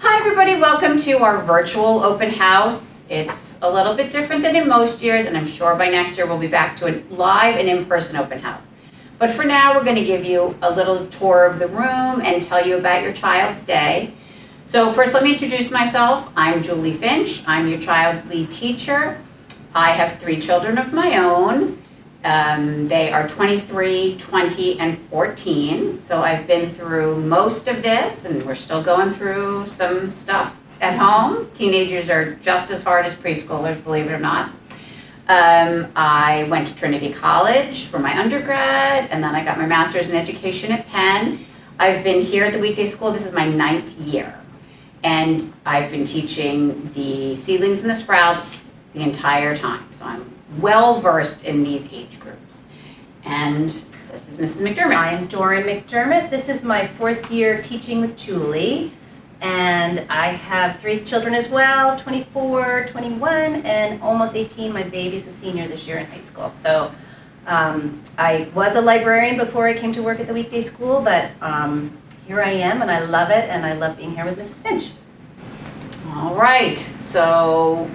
Hi everybody, welcome to our virtual open house. It's a little bit different than in most years, and I'm sure by next year we'll be back to a live and in-person open house. But for now, we're going to give you a little tour of the room and tell you about your child's day. So first, let me introduce myself. I'm Julie Finch. I'm your child's lead teacher. I have 3 children of my own. They are 23, 20, and 14. So I've been through most of this, and we're still going through some stuff at home. Teenagers are just as hard as preschoolers, believe it or not. I went to Trinity College for my undergrad, and then I got my master's in education at Penn. I've been here at the Weekday School. This is my 9th year. And I've been teaching the seedlings and the sprouts the entire time. So I'm well versed in these age groups. And this is Mrs. McDermott. I am Dorren McDermott. This is my 4th year teaching with Julie. And I have 3 children as well, 24, 21, and almost 18. My baby's a senior this year in high school. So I was a librarian before I came to work at the Weekday School, but here I am, and I love it, and I love being here with Mrs. Finch. All right, so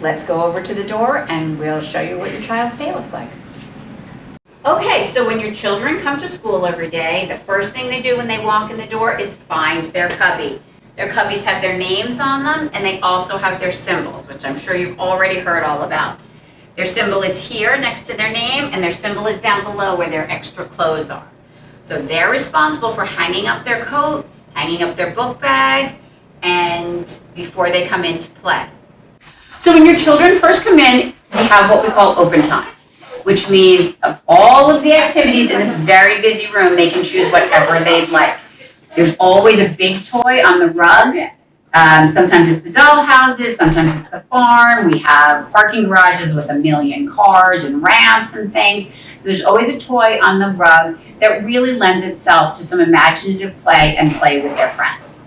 let's go over to the door and we'll show you what your child's day looks like. Okay, so when your children come to school every day, the first thing they do when they walk in the door is find their cubby. Their cubbies have their names on them, and they also have their symbols, which I'm sure you've already heard all about. Their symbol is here next to their name, and their symbol is down below where their extra clothes are. So they're responsible for hanging up their coat, hanging up their book bag, and before they come in to play. So when your children first come in, we have what we call open time, which means of all of the activities in this very busy room, they can choose whatever they'd like. There's always a big toy on the rug. Sometimes it's the doll houses, sometimes it's the farm. We have parking garages with a million cars and ramps and things. There's always a toy on the rug that really lends itself to some imaginative play and play with their friends.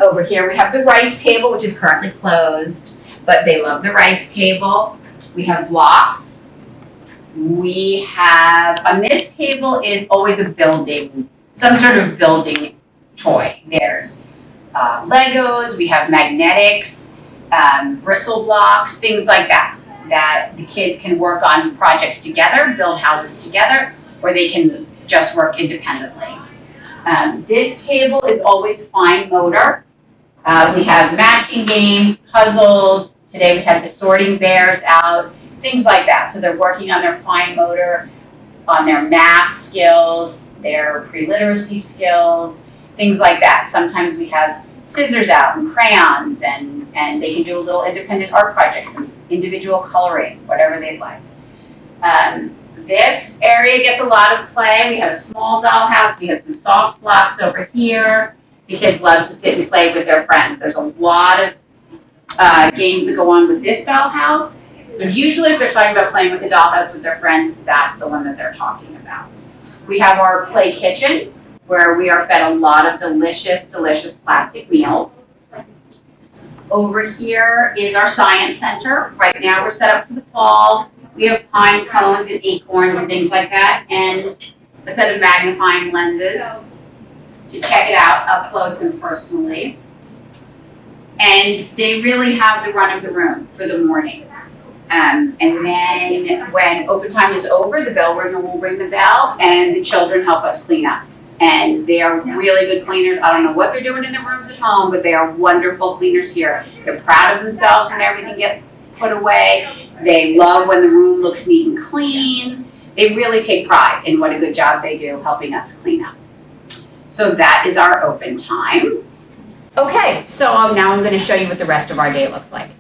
Over here we have the rice table, which is currently closed, but they love the rice table. We have blocks. We have, on this table is always a building, some sort of building toy. There's Legos, we have magnetics, bristle blocks, things like that the kids can work on projects together, build houses together, or they can just work independently. This table is always fine motor. We have matching games, puzzles. Today we had the sorting bears out, things like that. So they're working on their fine motor, on their math skills, their pre-literacy skills, things like that. Sometimes we have scissors out and crayons, and they can do a little independent art projects and individual coloring, whatever they'd like. This area gets a lot of play. We have a small dollhouse. We have some soft blocks over here. The kids love to sit and play with their friends. There's a lot of games that go on with this dollhouse. So usually if they're talking about playing with the dollhouse with their friends, that's the one that they're talking about. We have our play kitchen, where we are fed a lot of delicious, delicious plastic meals. Over here is our science center. Right now we're set up for the fall. We have pine cones and acorns and things like that, and a set of magnifying lenses to check it out up close and personally. And they really have the run of the room for the morning. And then when open time is over, the bell ringer will ring the bell, and the children help us clean up. And they are really good cleaners. I don't know what they're doing in their rooms at home, but they are wonderful cleaners here. They're proud of themselves when everything gets put away. They love when the room looks neat and clean. They really take pride in what a good job they do helping us clean up. So that is our open time. Okay, so now I'm going to show you what the rest of our day looks like.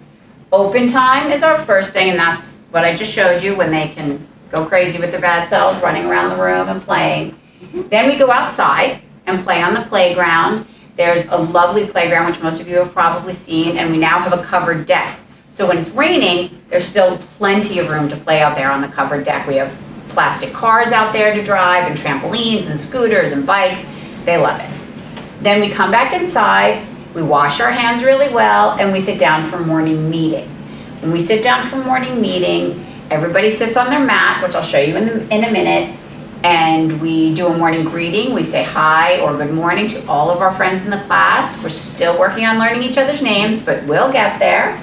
Open time is our first thing, and that's what I just showed you, when they can go crazy with their bad selves, running around the room and playing. Then we go outside and play on the playground. There's a lovely playground, which most of you have probably seen, and we now have a covered deck. So when it's raining, there's still plenty of room to play out there on the covered deck. We have plastic cars out there to drive, and trampolines and scooters and bikes. They love it. Then we come back inside, we wash our hands really well, and we sit down for morning meeting. When we sit down for morning meeting, everybody sits on their mat, which I'll show you in a minute, And we do a morning greeting. We say hi or good morning to all of our friends in the class. We're still working on learning each other's names, but we'll get there.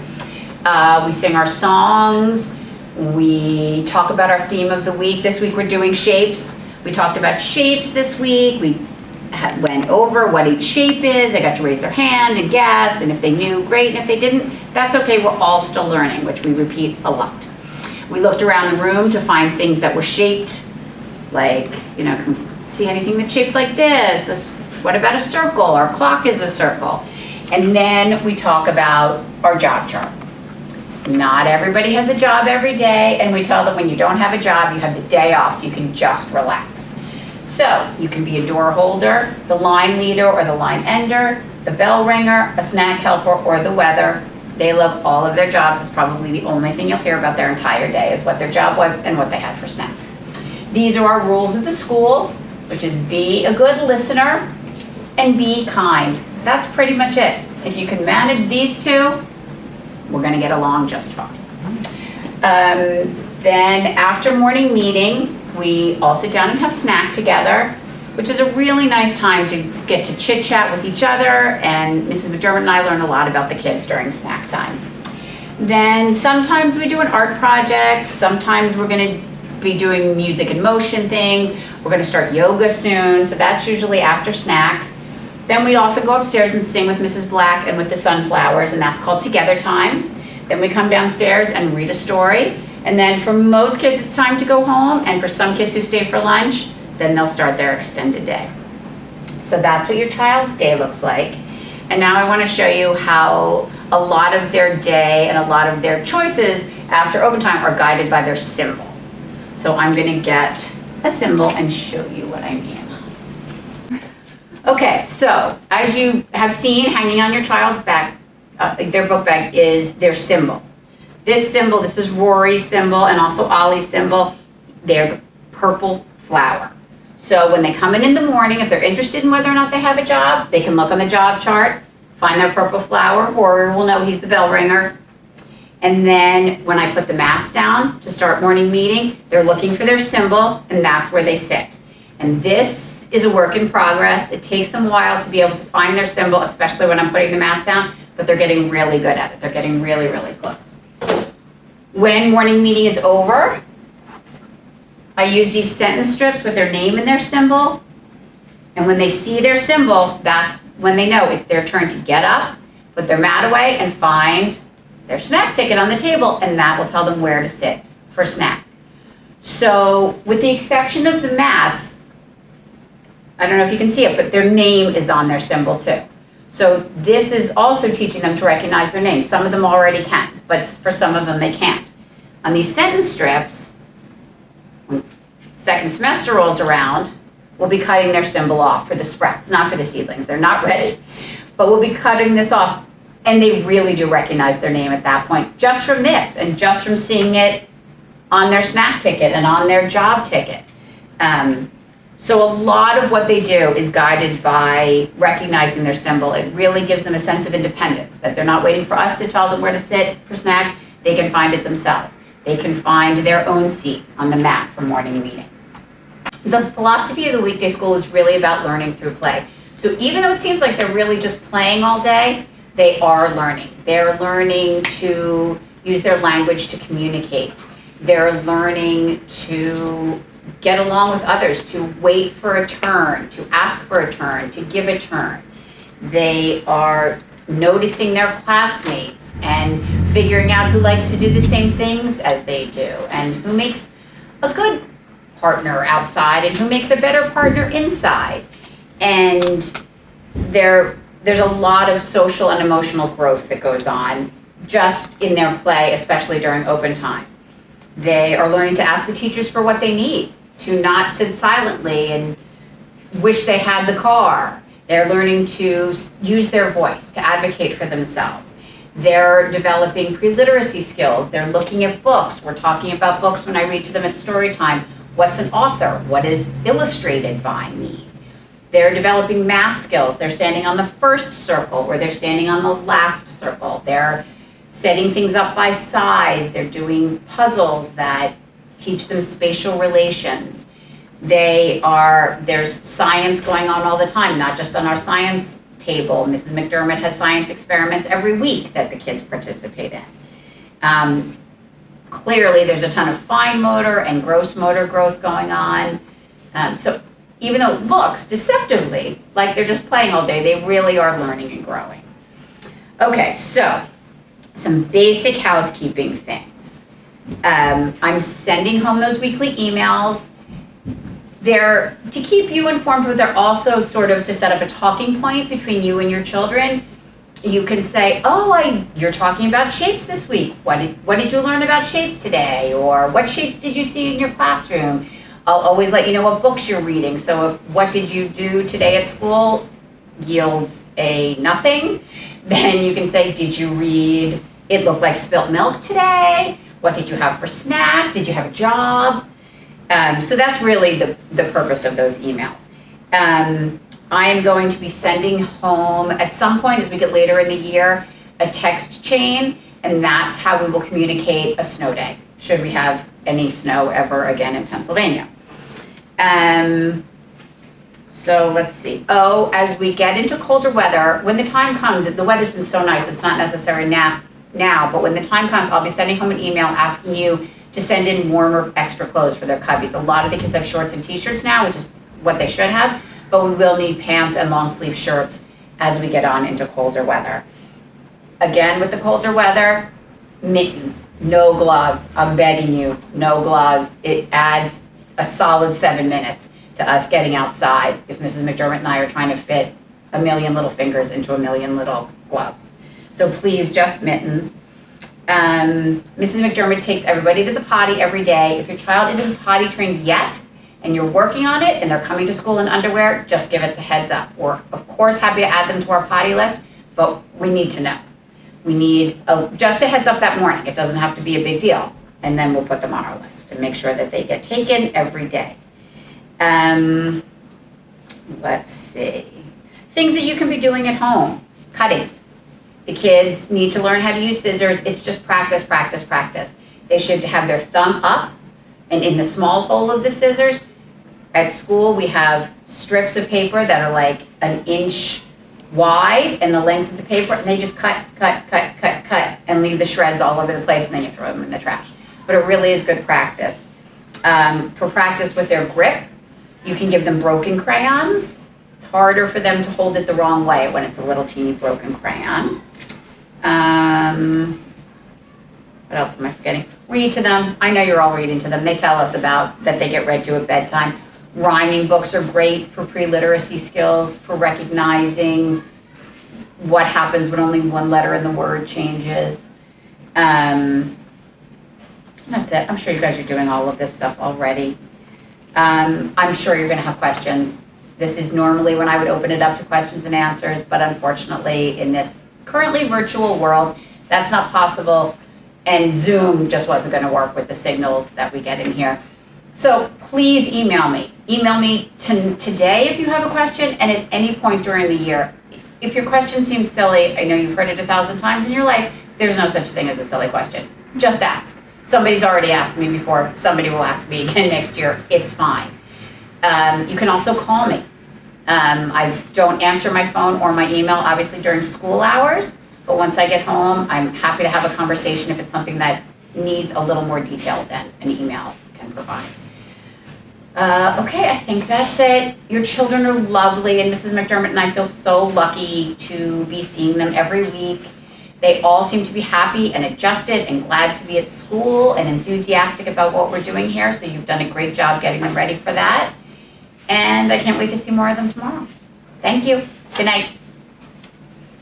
We sing our songs. We talk about our theme of the week. This week we're doing shapes. We talked about shapes this week. We went over what each shape is. They got to raise their hand and guess, and if they knew, great, and if they didn't, that's okay. We're all still learning, which we repeat a lot. We looked around the room to find things that were shaped, like, you know, can see anything that's shaped like this? What about a circle? Our clock is a circle. And then we talk about our job chart. Not everybody has a job every day, and we tell them when you don't have a job, you have the day off so you can just relax. So you can be a door holder, the line leader or the line ender, the bell ringer, a snack helper, or the weather. They love all of their jobs. It's probably the only thing you'll hear about their entire day is what their job was and what they had for snack. These are our rules of the school, which is be a good listener and be kind. That's pretty much it. If you can manage these two, we're going to get along just fine. Then after morning meeting, we all sit down and have snack together, which is a really nice time to get to chit chat with each other, and Mrs. McDermott and I learn a lot about the kids during snack time. Then sometimes we do an art project, sometimes we're going to be doing music and motion things. We're going to start yoga soon, so that's usually after snack. Then we often go upstairs and sing with Mrs. Black and with the sunflowers, and that's called Together Time. Then we come downstairs and read a story. And then for most kids, it's time to go home, and for some kids who stay for lunch, then they'll start their extended day. So that's what your child's day looks like. And now I want to show you how a lot of their day and a lot of their choices after open time are guided by their symbol. So I'm going to get a symbol and show you what I mean. Okay, so as you have seen, hanging on your child's back, their book bag is their symbol. This symbol, this is Rory's symbol and also Ollie's symbol. They're the purple flower. So when they come in the morning, if they're interested in whether or not they have a job, they can look on the job chart, find their purple flower. Rory will know he's the bell ringer. And then when I put the mats down to start morning meeting, they're looking for their symbol, and that's where they sit. And this is a work in progress. It takes them a while to be able to find their symbol, especially when I'm putting the mats down, but they're getting really good at it. They're getting really, really close. When morning meeting is over, I use these sentence strips with their name and their symbol. And when they see their symbol, that's when they know it's their turn to get up, put their mat away, and find their snack ticket on the table, and that will tell them where to sit for snack. So with the exception of the mats, I don't know if you can see it, but their name is on their symbol too. So this is also teaching them to recognize their name. Some of them already can, but for some of them they can't. On these sentence strips, when second semester rolls around, we'll be cutting their symbol off for the sprouts, not for the seedlings. They're not ready, but we'll be cutting this off. And they really do recognize their name at that point, just from this and just from seeing it on their snack ticket and on their job ticket. So a lot of what they do is guided by recognizing their symbol. It really gives them a sense of independence, that they're not waiting for us to tell them where to sit for snack. They can find it themselves. They can find their own seat on the mat for morning meeting. The philosophy of the Weekday School is really about learning through play. So even though it seems like they're really just playing all day, they are learning. They're learning to use their language to communicate. They're learning to get along with others, to wait for a turn, to ask for a turn, to give a turn. They are noticing their classmates and figuring out who likes to do the same things as they do and who makes a good partner outside and who makes a better partner inside. And there's a lot of social and emotional growth that goes on just in their play, especially during open time. They are learning to ask the teachers for what they need, to not sit silently and wish they had the car. They're learning to use their voice, to advocate for themselves. They're developing pre-literacy skills. They're looking at books. We're talking about books when I read to them at story time. What's an author? What is illustrated by me? They're developing math skills. They're standing on the first circle or they're standing on the last circle. They're setting things up by size. They're doing puzzles that teach them spatial relations. There's science going on all the time, not just on our science table. Mrs. McDermott has science experiments every week that the kids participate in. Clearly, there's a ton of fine motor and gross motor growth going on. So even though it looks deceptively like they're just playing all day, they really are learning and growing. Okay, so some basic housekeeping things. I'm sending home those weekly emails. They're to keep you informed, but they're also sort of to set up a talking point between you and your children. You can say, oh, you're talking about shapes this week. What did you learn about shapes today? Or what shapes did you see in your classroom? I'll always let you know what books you're reading. So if what did you do today at school yields a nothing, then you can say, did you read It Looked Like Spilt Milk today? What did you have for snack? Did you have a job? So that's really the purpose of those emails. I am going to be sending home at some point as we get later in the year a text chain, and that's how we will communicate a snow day, should we have any snow ever again in Pennsylvania. So let's see. Oh, as we get into colder weather, when the time comes, the weather's been so nice, it's not necessary now, but when the time comes, I'll be sending home an email asking you to send in warmer extra clothes for their cubbies. A lot of the kids have shorts and t-shirts now, which is what they should have, but we will need pants and long sleeve shirts as we get on into colder weather. Again, with the colder weather, mittens, no gloves. I'm begging you, no gloves. It adds a solid 7 minutes to us getting outside if Mrs. McDermott and I are trying to fit a million little fingers into a million little gloves. So please, just mittens. Mrs. McDermott takes everybody to the potty every day. If your child isn't potty trained yet and you're working on it and they're coming to school in underwear, just give us a heads up. We're, of course, happy to add them to our potty list, but we need to know. We need just a heads up that morning. It doesn't have to be a big deal. And then we'll put them on our list and make sure that they get taken every day. Let's see. Things that you can be doing at home. Cutting. The kids need to learn how to use scissors. It's just practice, practice, practice. They should have their thumb up and in the small hole of the scissors. At school, we have strips of paper that are like an inch wide and the length of the paper, and they just cut, cut, cut, cut, cut, and leave the shreds all over the place, and then you throw them in the trash. But it really is good practice. For practice with their grip, you can give them broken crayons. It's harder for them to hold it the wrong way when it's a little teeny broken crayon. What else am I forgetting? Read to them. I know you're all reading to them. They tell us about that they get read to at bedtime. Rhyming books are great for pre-literacy skills, for recognizing what happens when only one letter in the word changes. That's it. I'm sure you guys are doing all of this stuff already. I'm sure you're going to have questions. This is normally when I would open it up to questions and answers, but unfortunately in this currently virtual world, that's not possible, and Zoom just wasn't going to work with the signals that we get in here. So please email me. Email me today if you have a question, and at any point during the year. If your question seems silly, I know you've heard it 1,000 times in your life, there's no such thing as a silly question. Just ask. Somebody's already asked me before, somebody will ask me again next year, it's fine. You can also call me. I don't answer my phone or my email, obviously during school hours, but once I get home, I'm happy to have a conversation if it's something that needs a little more detail than an email can provide. Okay, I think that's it. Your children are lovely, and Mrs. McDermott and I feel so lucky to be seeing them every week. They all seem to be happy and adjusted and glad to be at school and enthusiastic about what we're doing here, so you've done a great job getting them ready for that. And I can't wait to see more of them tomorrow. Thank you. Good night.